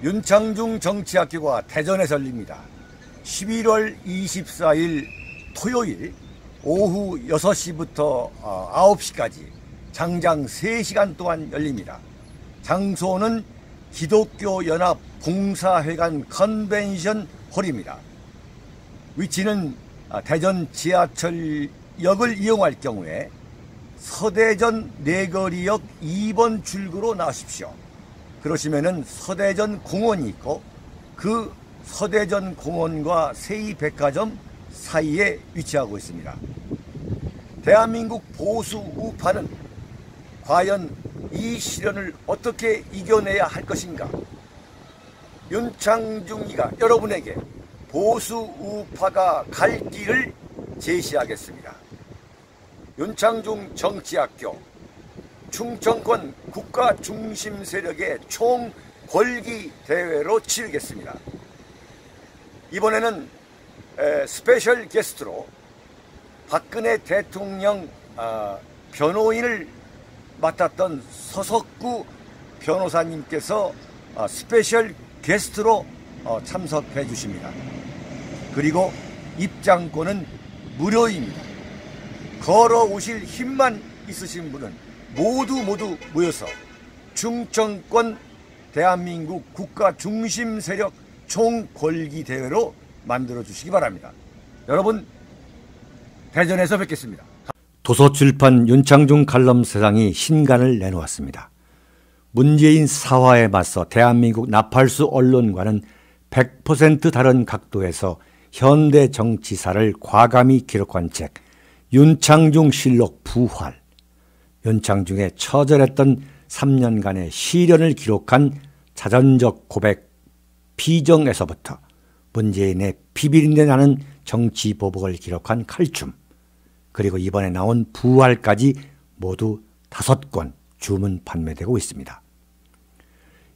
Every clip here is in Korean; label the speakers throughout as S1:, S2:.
S1: 윤창중 정치학교가 대전에서 열립니다. 11월 24일 토요일 오후 6시부터 9시까지 장장 3시간 동안 열립니다. 장소는 기독교연합 봉사회관 컨벤션 홀입니다. 위치는 대전 지하철역을 이용할 경우에 서대전 내거리역 2번 출구로 나오십시오. 그러시면은 서대전 공원이 있고 그 서대전 공원과 세이백화점 사이에 위치하고 있습니다. 대한민국 보수 우파는 과연 이 시련을 어떻게 이겨내야 할 것인가? 윤창중이가 여러분에게 보수 우파가 갈 길을 제시하겠습니다. 윤창중 정치학교 충청권 국가 중심 세력의 총 권기 대회로 치르겠습니다. 이번에는 스페셜 게스트로 박근혜 대통령 변호인을 맡았던 서석구 변호사님께서 스페셜 게스트로 참석해 주십니다. 그리고 입장권은 무료입니다. 걸어오실 힘만 있으신 분은 모두 모여서 충청권 대한민국 국가 중심 세력 총궐기 대회로 만들어 주시기 바랍니다. 여러분, 대전에서 뵙겠습니다.
S2: 도서출판 윤창중 칼럼 세상이 신간을 내놓았습니다. 문재인 사화에 맞서 대한민국 나팔수 언론과는 100% 다른 각도에서 현대 정치사를 과감히 기록한 책 윤창중 실록 부활, 윤창중의 처절했던 3년간의 시련을 기록한 자전적 고백 피정에서부터 문재인의 비비린내 나는 정치 보복을 기록한 칼춤, 그리고 이번에 나온 부활까지 모두 5권 주문 판매되고 있습니다.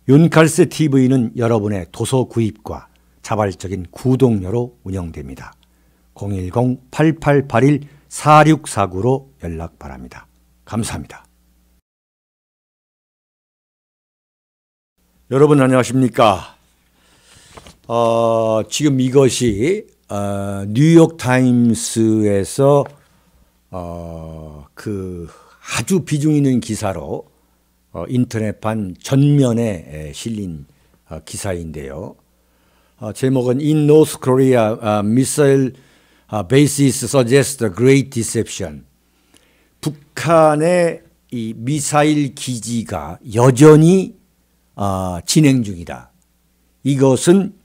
S2: 윤칼세 TV는 여러분의 도서 구입과 자발적인 구독료로 운영됩니다. 010-8881-4649로 연락 바랍니다. 감사합니다. 여러분 안녕하십니까? 지금 이것이 뉴욕타임스에서 그 아주 비중 있는 기사로 인터넷판 전면에 실린 기사인데요. 제목은 In North Korea, Missile Bases Suggest a Great Deception. 북한의 이 미사일 기지가 여전히 진행 중이다. 이것은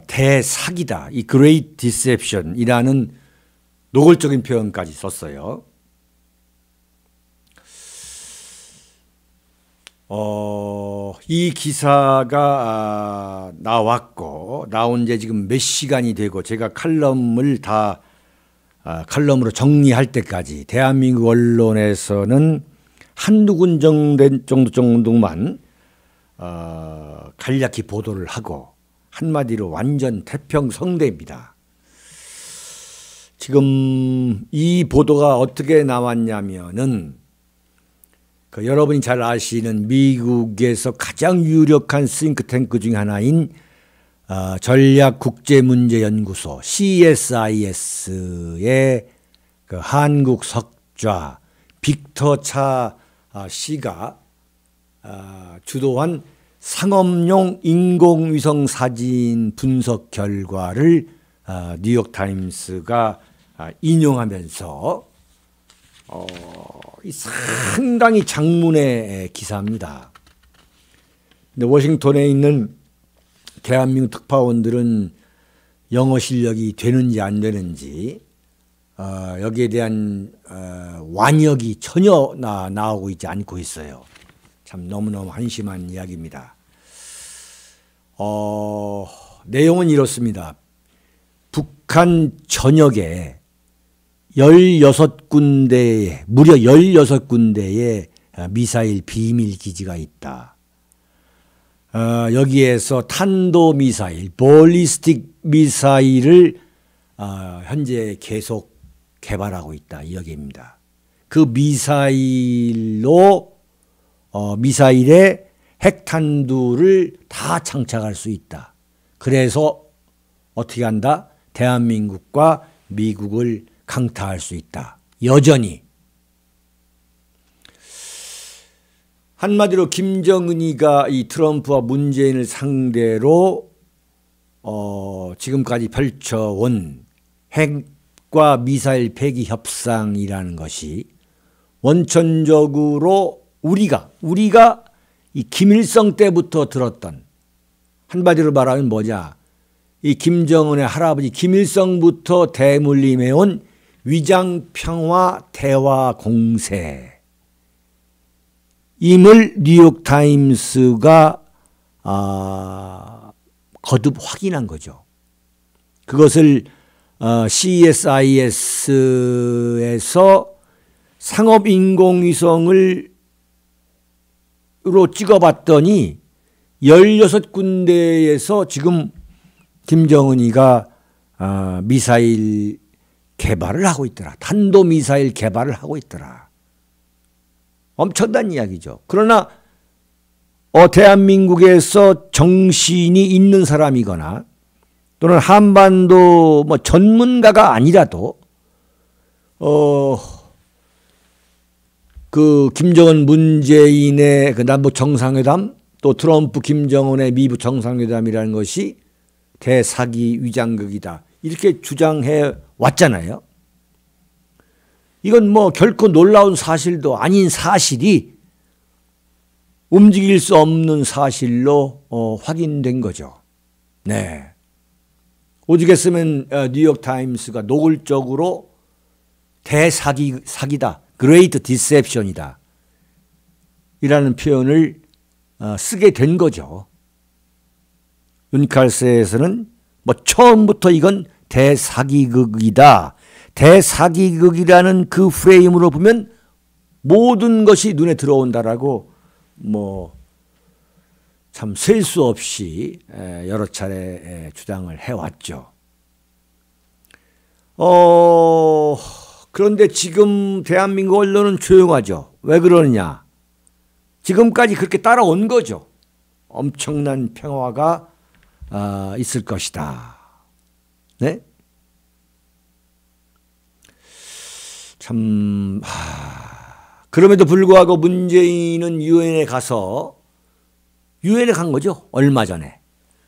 S2: 대사기다. 이 Great Deception이라는 노골적인 표현까지 썼어요. 이 기사가 나왔고 나온 지 지금 몇 시간이 되고 제가 칼럼을 다 칼럼으로 정리할 때까지 대한민국 언론에서는 한두 군 정도만 간략히 보도를 하고 한마디로 완전 태평성대입니다. 지금 이 보도가 어떻게 나왔냐면은 여러분이 잘 아시는 미국에서 가장 유력한 싱크탱크 중 하나인 전략국제문제연구소 CSIS의 그 한국 석좌 빅터 차 씨가 주도한 상업용 인공위성 사진 분석 결과를 뉴욕타임스가 인용하면서 상당히 장문의 기사입니다. 근데 워싱턴에 있는 대한민국 특파원들은 영어 실력이 되는지 안 되는지 여기에 대한 완역이 전혀 나오고 있지 않고 있어요. 참 너무너무 한심한 이야기입니다. 내용은 이렇습니다. 북한 전역에 16군데에 무려 16군데의 미사일 비밀 기지가 있다. 여기에서 탄도미사일, 볼리스틱 미사일을 현재 계속 개발하고 있다. 이 얘기입니다. 그 미사일로 미사일에 핵탄두를 다 장착할 수 있다. 그래서 어떻게 한다? 대한민국과 미국을 강타할 수 있다. 여전히. 한마디로 김정은이가 이 트럼프와 문재인을 상대로 지금까지 펼쳐온 핵과 미사일 폐기 협상이라는 것이 원천적으로 우리가 이 김일성 때부터 들었던, 한마디로 말하면 뭐냐, 이 김정은의 할아버지 김일성부터 대물림해온 위장평화 대화 공세 임을 뉴욕타임스가 거듭 확인한 거죠. 그것을 CSIS에서 상업인공위성으로 찍어봤더니 16군데에서 지금 김정은이가 미사일 개발을 하고 있더라. 탄도미사일 개발을 하고 있더라. 엄청난 이야기죠. 그러나 대한민국에서 정신이 있는 사람이거나 또는 한반도 전문가가 아니라도 그 김정은 문재인의 그 남북 정상회담, 또 트럼프 김정은의 미북 정상회담이라는 것이 대사기 위장극이다, 이렇게 주장해 왔잖아요. 이건 결코 놀라운 사실도 아닌 사실이 움직일 수 없는 사실로 확인된 거죠. 네. 오죽했으면 뉴욕타임스가 노골적으로 대사기다, Great Deception이다 이라는 표현을 쓰게 된 거죠. 윤칼스에서는 처음부터 이건 대사기극이다, 대사기극이라는 그 프레임으로 보면 모든 것이 눈에 들어온다라고 참 셀 수 없이 여러 차례 주장을 해왔죠. 그런데 지금 대한민국 언론은 조용하죠. 왜 그러느냐? 지금까지 그렇게 따라온 거죠. 엄청난 평화가 있을 것이다. 네? 참 그럼에도 불구하고 문재인은 유엔에 간 거죠. 얼마 전에.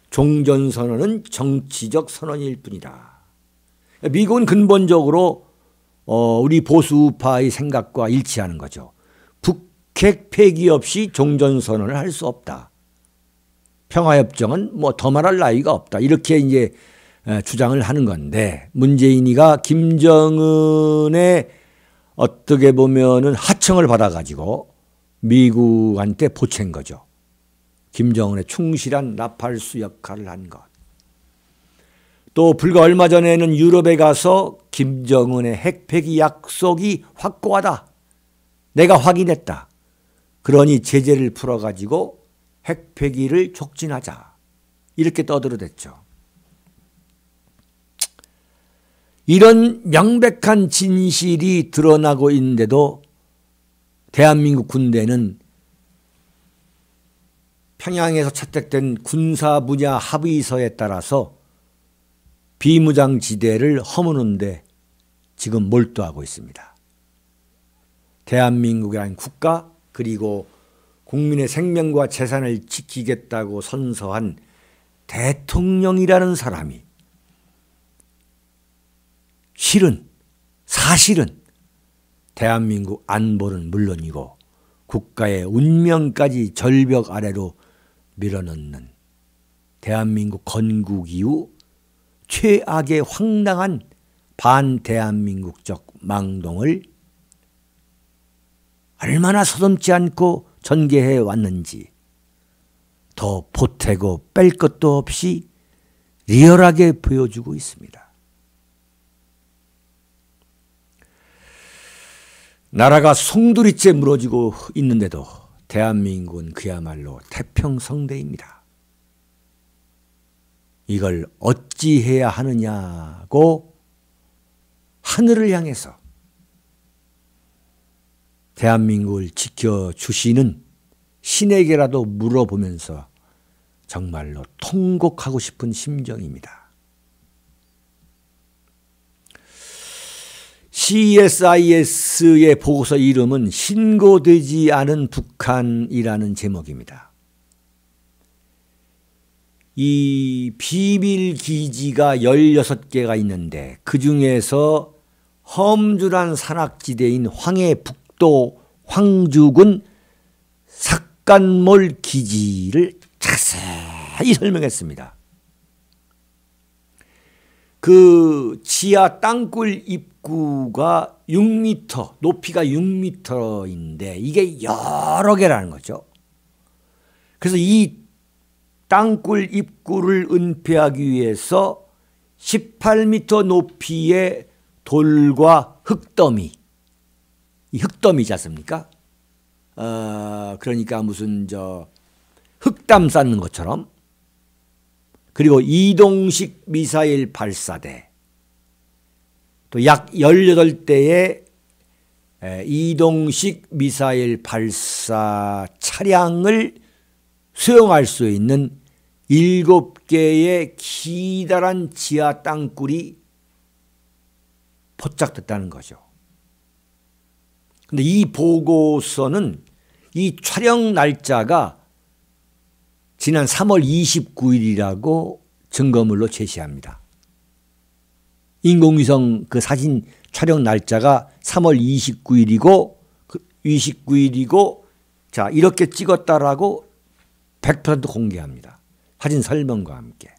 S2: 종전선언은 정치적 선언일 뿐이다. 미국은 근본적으로 우리 보수우파의 생각과 일치하는 거죠. 북핵 폐기 없이 종전선언을 할 수 없다. 평화협정은 더 말할 나위가 없다. 이렇게 이제 주장을 하는 건데, 문재인이가 김정은의 어떻게 보면은 하청을 받아가지고 미국한테 보챈 거죠. 김정은의 충실한 나팔수 역할을 한 것. 또 불과 얼마 전에는 유럽에 가서 김정은의 핵폐기 약속이 확고하다, 내가 확인했다, 그러니 제재를 풀어가지고 핵폐기를 촉진하자, 이렇게 떠들어댔죠. 이런 명백한 진실이 드러나고 있는데도 대한민국 군대는 평양에서 채택된 군사 분야 합의서에 따라서 비무장지대를 허무는데 지금 몰두하고 있습니다. 대한민국이라는 국가, 그리고 국민의 생명과 재산을 지키겠다고 선서한 대통령이라는 사람이 사실은 대한민국 안보는 물론이고 국가의 운명까지 절벽 아래로 밀어넣는 대한민국 건국 이후 최악의 황당한 반대한민국적 망동을 얼마나 서슴지 않고 전개해 왔는지 더 보태고 뺄 것도 없이 리얼하게 보여주고 있습니다. 나라가 송두리째 무너지고 있는데도 대한민국은 그야말로 태평성대입니다. 이걸 어찌해야 하느냐고 하늘을 향해서 대한민국을 지켜주시는 신에게라도 물어보면서 정말로 통곡하고 싶은 심정입니다. CSIS의 보고서 이름은 신고되지 않은 북한이라는 제목입니다. 이 비밀기지가 16개가 있는데 그 중에서 험준한 산악지대인 황해북도 황주군 삭간몰 기지를 자세히 설명했습니다. 그 지하 땅굴 입구가 6m, 높이가 6m인데 이게 여러 개라는 거죠. 그래서 이 땅굴 입구를 은폐하기 위해서 18m 높이의 돌과 흙더미, 이 흙더미지 않습니까? 그러니까 무슨 흙담 쌓는 것처럼, 그리고 이동식 미사일 발사대, 또 약 18대의 이동식 미사일 발사 차량을 수용할 수 있는 7개의 기다란 지하 땅굴이 포착됐다는 거죠. 근데 이 보고서는 이 촬영 날짜가 지난 3월 29일이라고 증거물로 제시합니다. 인공위성 그 사진 촬영 날짜가 3월 29일이고 자, 이렇게 찍었다라고 100% 공개합니다. 사진 설명과 함께.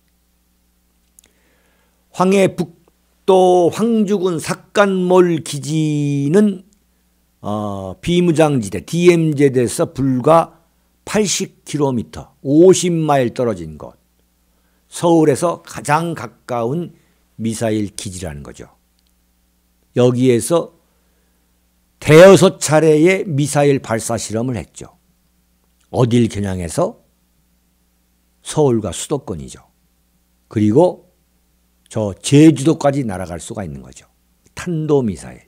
S2: 황해북도 황주군 삭간몰 기지는 비무장지대 DMZ에서 불과 80km, 50마일 떨어진 곳, 서울에서 가장 가까운 미사일 기지라는 거죠. 여기에서 대여섯 차례의 미사일 발사 실험을 했죠. 어딜 겨냥해서? 서울과 수도권이죠. 그리고 저 제주도까지 날아갈 수가 있는 거죠. 탄도미사일.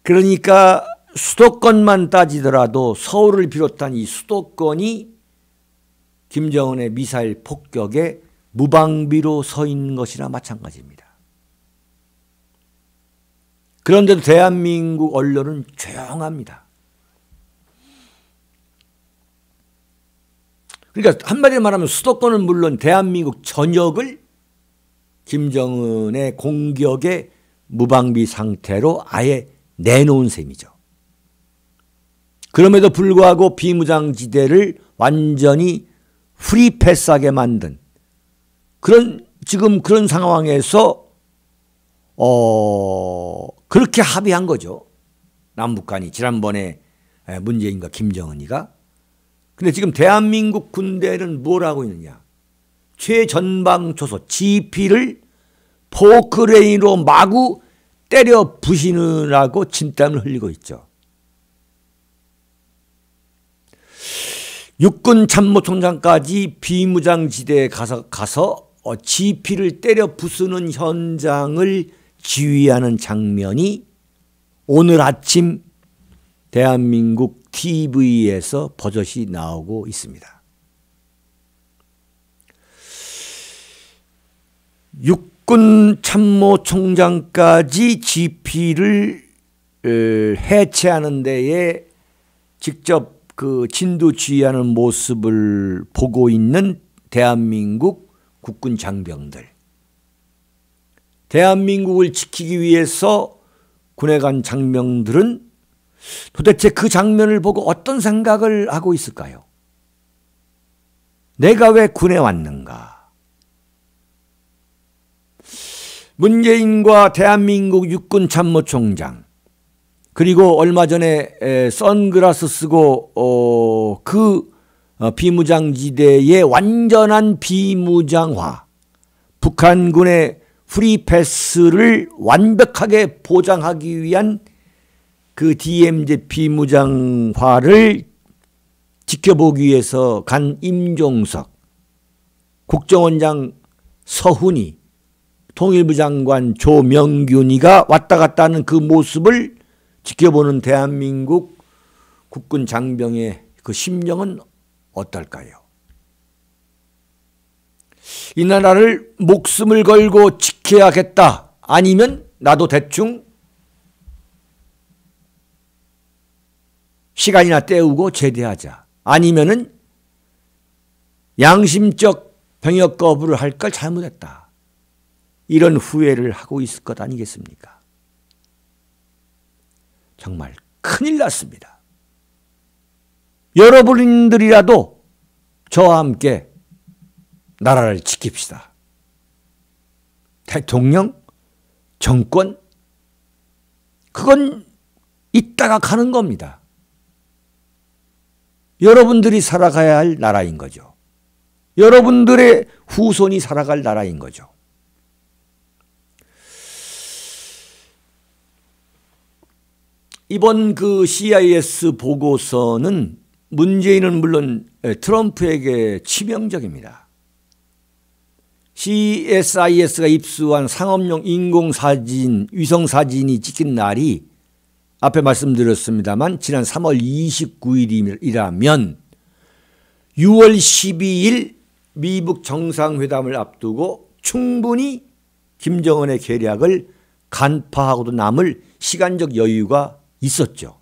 S2: 그러니까 수도권만 따지더라도 서울을 비롯한 이 수도권이 김정은의 미사일 폭격에 무방비로 서 있는 것이나 마찬가지입니다. 그런데도 대한민국 언론은 조용합니다. 그러니까 한마디로 말하면 수도권은 물론 대한민국 전역을 김정은의 공격에 무방비 상태로 아예 내놓은 셈이죠. 그럼에도 불구하고 비무장지대를 완전히 프리패스하게 만든 지금 그런 상황에서 그렇게 합의한 거죠. 남북 간이 지난번에 문재인과 김정은이가. 근데 지금 대한민국 군대는 뭘 하고 있느냐. 최전방초소 GP를 포크레인으로 마구 때려 부시느라고 진땀을 흘리고 있죠. 육군 참모총장까지 비무장지대에 가서 GP를 때려 부수는 현장을 지휘하는 장면이 오늘 아침 대한민국 TV에서 버젓이 나오고 있습니다. 육군 참모총장까지 GP를 해체하는 데에 직접 그 진두지휘하는 모습을 보고 있는 대한민국 국군 장병들. 대한민국을 지키기 위해서 군에 간 장병들은 도대체 그 장면을 보고 어떤 생각을 하고 있을까요? 내가 왜 군에 왔는가? 문재인과 대한민국 육군 참모총장, 그리고 얼마 전에 선글라스 쓰고 비무장지대의 완전한 비무장화, 북한군의 프리패스를 완벽하게 보장하기 위한 그 DMZ 비무장화를 지켜보기 위해서 간 임종석, 국정원장 서훈이, 통일부 장관 조명균이가 왔다 갔다 하는 그 모습을 지켜보는 대한민국 국군 장병의 그 심정은 어떨까요? 이 나라를 목숨을 걸고 지켜야겠다. 아니면 나도 대충 시간이나 때우고 제대하자. 아니면은 양심적 병역 거부를 할 걸 잘못했다. 이런 후회를 하고 있을 것 아니겠습니까? 정말 큰일 났습니다. 여러분들이라도 저와 함께 나라를 지킵시다. 대통령, 정권, 그건 있다가 가는 겁니다. 여러분들이 살아가야 할 나라인 거죠. 여러분들의 후손이 살아갈 나라인 거죠. 이번 그 CIS 보고서는 문재인은 물론 트럼프에게 치명적입니다. CSIS가 입수한 상업용 인공사진, 위성사진이 찍힌 날이 앞에 말씀드렸습니다만 지난 3월 29일이라면 6월 12일 미북 정상회담을 앞두고 충분히 김정은의 계략을 간파하고도 남을 시간적 여유가 있었죠.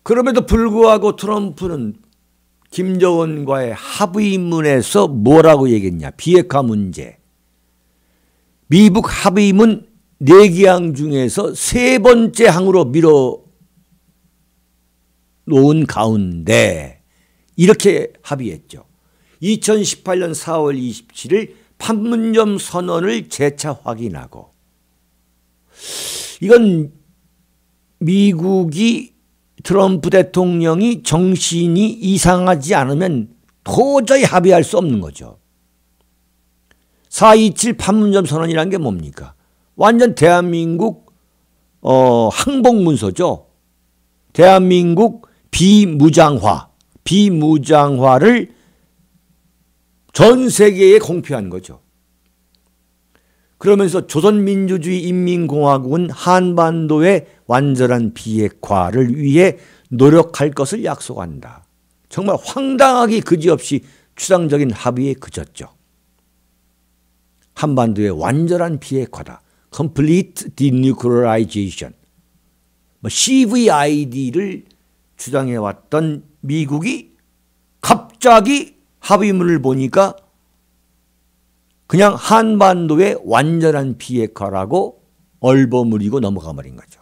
S2: 그럼에도 불구하고 트럼프는 김정은과의 합의문에서 뭐라고 얘기했냐. 비핵화 문제. 미북 합의문 4개항 중에서 3번째 항으로 밀어놓은 가운데 이렇게 합의했죠. 2018년 4월 27일 판문점 선언을 재차 확인하고, 이건 미국이 트럼프 대통령이 정신이 이상하지 않으면 도저히 합의할 수 없는 거죠. 4.27 판문점 선언이라는 게 뭡니까? 완전 대한민국 항복문서죠. 대한민국 비무장화를 전 세계에 공표한 거죠. 그러면서 조선민주주의 인민공화국은 한반도의 완전한 비핵화를 위해 노력할 것을 약속한다. 정말 황당하기 그지없이 추상적인 합의에 그쳤죠. 한반도의 완전한 비핵화다. Complete Denuclearization. CVID를 주장해왔던 미국이 갑자기 합의문을 보니까 그냥 한반도의 완전한 비핵화라고 얼버무리고 넘어가 버린 거죠.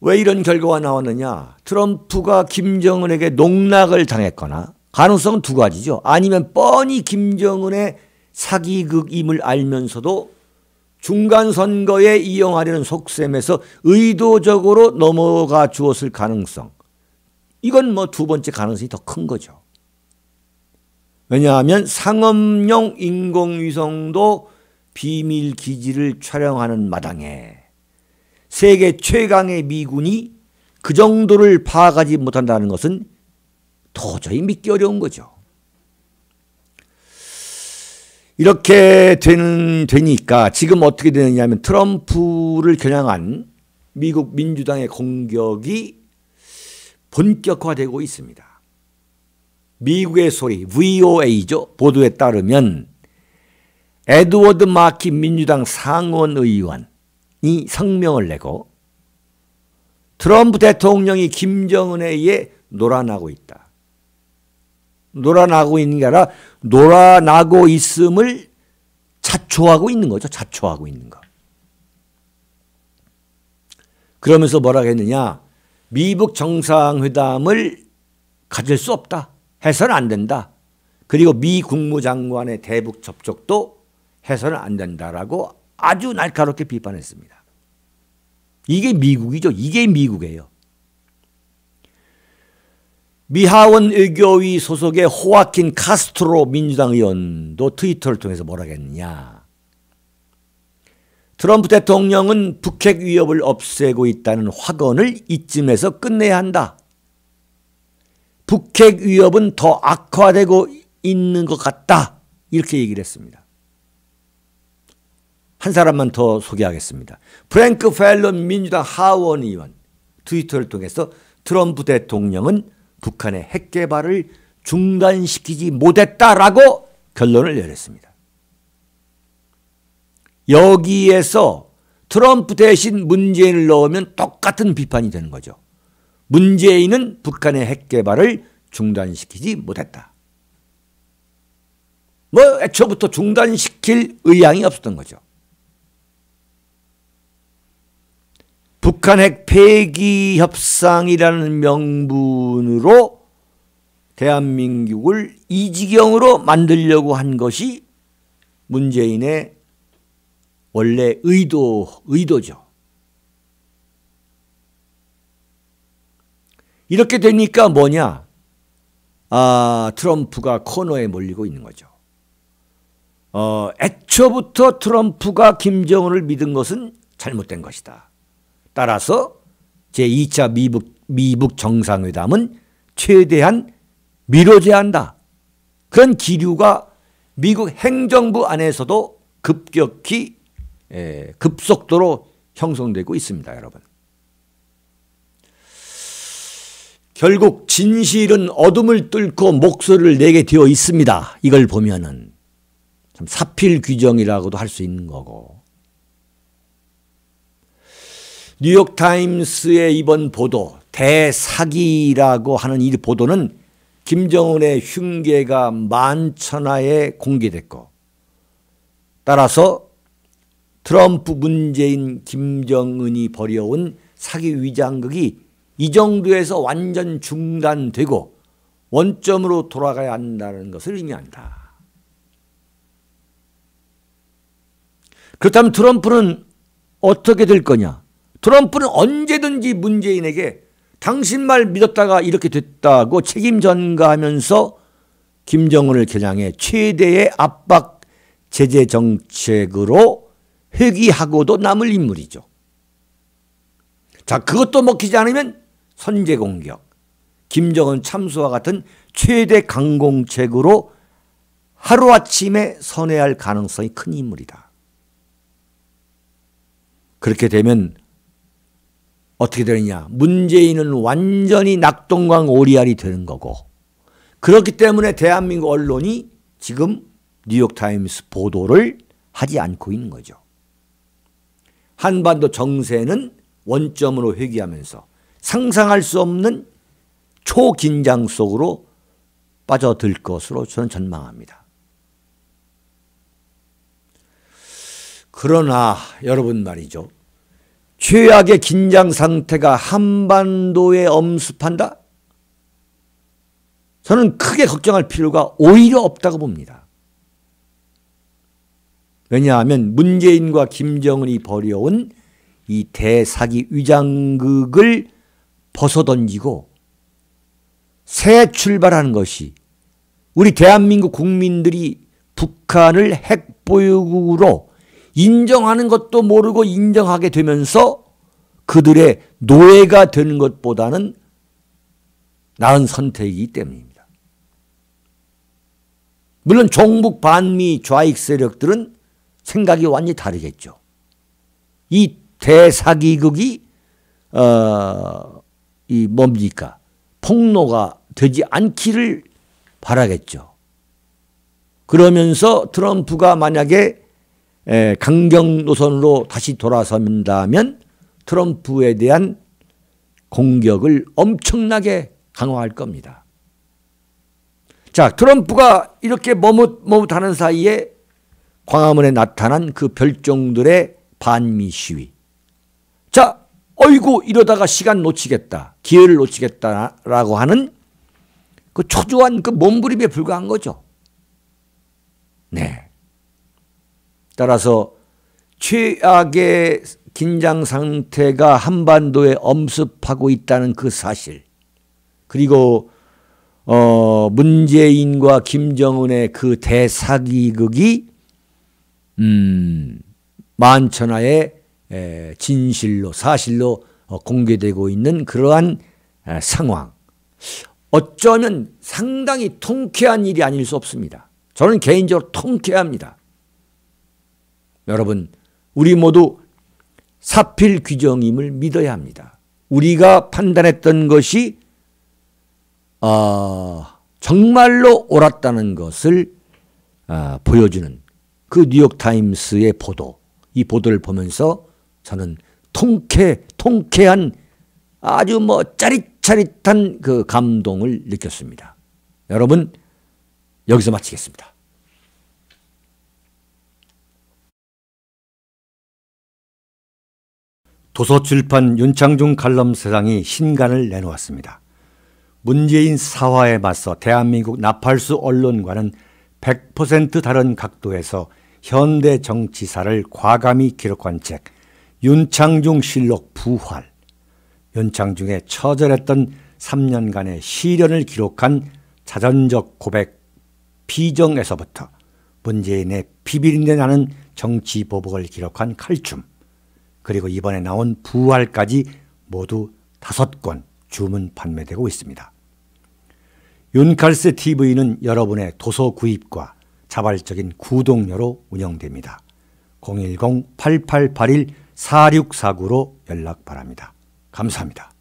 S2: 왜 이런 결과가 나왔느냐? 트럼프가 김정은에게 농락을 당했거나, 가능성은 두 가지죠. 아니면 뻔히 김정은의 사기극임을 알면서도 중간선거에 이용하려는 속셈에서 의도적으로 넘어가 주었을 가능성. 이건 두 번째 가능성이 더 큰 거죠. 왜냐하면 상업용 인공위성도 비밀 기지를 촬영하는 마당에 세계 최강의 미군이 그 정도를 파악하지 못한다는 것은 도저히 믿기 어려운 거죠. 이렇게 되니까 지금 어떻게 되느냐면 트럼프를 겨냥한 미국 민주당의 공격이 본격화되고 있습니다. 미국의 소리, VOA죠. 보도에 따르면 에드워드 마키 민주당 상원 의원이 성명을 내고 트럼프 대통령이 김정은에 의해 놀아나고 있다. 놀아나고 있는 게 아니라 놀아나고 있음을 자초하고 있는 거죠. 자초하고 있는 거. 그러면서 뭐라고 했느냐. 미북 정상회담을 가질 수 없다. 해서는 안 된다. 그리고 미 국무장관의 대북 접촉도 해서는 안 된다라고 아주 날카롭게 비판했습니다. 이게 미국이죠. 이게 미국이에요. 미 하원 의교위 소속의 호아킨 카스트로 민주당 의원도 트위터를 통해서 뭐라고 했느냐. 트럼프 대통령은 북핵 위협을 없애고 있다는 확언을 이쯤에서 끝내야 한다. 북핵 위협은 더 악화되고 있는 것 같다. 이렇게 얘기를 했습니다. 한 사람만 더 소개하겠습니다. 프랭크 팰런 민주당 하원 의원 트위터를 통해서 트럼프 대통령은 북한의 핵 개발을 중단시키지 못했다라고 결론을 내렸습니다. 여기에서 트럼프 대신 문재인을 넣으면 똑같은 비판이 되는 거죠. 문재인은 북한의 핵 개발을 중단시키지 못했다. 애초부터 중단시킬 의향이 없었던 거죠. 북한 핵 폐기 협상이라는 명분으로 대한민국을 이 지경으로 만들려고 한 것이 문재인의 원래 의도죠. 이렇게 되니까 뭐냐? 트럼프가 코너에 몰리고 있는 거죠. 애초부터 트럼프가 김정은을 믿은 것은 잘못된 것이다. 따라서 제2차 미북 정상회담은 최대한 미뤄져야 한다. 그런 기류가 미국 행정부 안에서도 급격히 급속도로 형성되고 있습니다, 여러분. 결국 진실은 어둠을 뚫고 목소리를 내게 되어 있습니다. 이걸 보면은 참 사필귀정이라고도 할 수 있는 거고. 뉴욕타임스의 이번 보도, 대사기라고 하는 이 보도는 김정은의 흉계가 만천하에 공개됐고, 따라서 트럼프, 문재인, 김정은이 벌여온 사기 위장극이 이 정도에서 완전 중단되고 원점으로 돌아가야 한다는 것을 의미한다. 그렇다면 트럼프는 어떻게 될 거냐? 트럼프는 언제든지 문재인에게 당신 말 믿었다가 이렇게 됐다고 책임 전가하면서 김정은을 겨냥해 최대의 압박 제재 정책으로 회귀하고도 남을 인물이죠. 자, 그것도 먹히지 않으면 선제 공격, 김정은 참수와 같은 최대 강공책으로 하루아침에 선회할 가능성이 큰 인물이다. 그렇게 되면 어떻게 되느냐? 문재인은 완전히 낙동강 오리알이 되는 거고, 그렇기 때문에 대한민국 언론이 지금 뉴욕타임스 보도를 하지 않고 있는 거죠. 한반도 정세는 원점으로 회귀하면서 상상할 수 없는 초긴장 속으로 빠져들 것으로 저는 전망합니다. 그러나 여러분 말이죠. 최악의 긴장 상태가 한반도에 엄습한다? 저는 크게 걱정할 필요가 오히려 없다고 봅니다. 왜냐하면 문재인과 김정은이 벌여온 이 대사기 위장극을 벗어던지고 새 출발하는 것이 우리 대한민국 국민들이 북한을 핵보유국으로 인정하는 것도 모르고 인정하게 되면서 그들의 노예가 되는 것보다는 나은 선택이기 때문입니다. 물론 종북 반미 좌익 세력들은 생각이 완전히 다르겠죠. 이 대사기극이 이 뭡니까? 폭로가 되지 않기를 바라겠죠. 그러면서 트럼프가 만약에 강경 노선으로 다시 돌아선다면 트럼프에 대한 공격을 엄청나게 강화할 겁니다. 자, 트럼프가 이렇게 머뭇머뭇하는 사이에 광화문에 나타난 그 별종들의 반미 시위. 자, 어이구 이러다가 시간 놓치겠다, 기회를 놓치겠다라고 하는 그 초조한 그 몸부림에 불과한 거죠. 네. 따라서 최악의 긴장 상태가 한반도에 엄습하고 있다는 그 사실, 그리고 문재인과 김정은의 그 대사기극이 만천하에 진실로 사실로 공개되고 있는 그러한 상황, 어쩌면 상당히 통쾌한 일이 아닐 수 없습니다. 저는 개인적으로 통쾌합니다. 여러분, 우리 모두 사필 규정임을 믿어야 합니다. 우리가 판단했던 것이 정말로 옳았다는 것을 보여주는 그 뉴욕타임스의 보도, 이 보도를 보면서 저는 통쾌한 아주 짜릿짜릿한 그 감동을 느꼈습니다. 여러분, 여기서 마치겠습니다. 도서출판 윤창중 칼럼세상이 신간을 내놓았습니다. 문재인 사화에 맞서 대한민국 나팔수 언론과는 100% 다른 각도에서 현대 정치사를 과감히 기록한 책 윤창중 실록 부활, 윤창중의 처절했던 3년간의 시련을 기록한 자전적 고백 피정에서부터 문재인의 비비린내 나는 정치 보복을 기록한 칼춤, 그리고 이번에 나온 부활까지 모두 5권 주문 판매되고 있습니다. 윤칼세 TV는 여러분의 도서 구입과 자발적인 구독료로 운영됩니다. 010-8881-4649로 연락 바랍니다. 감사합니다.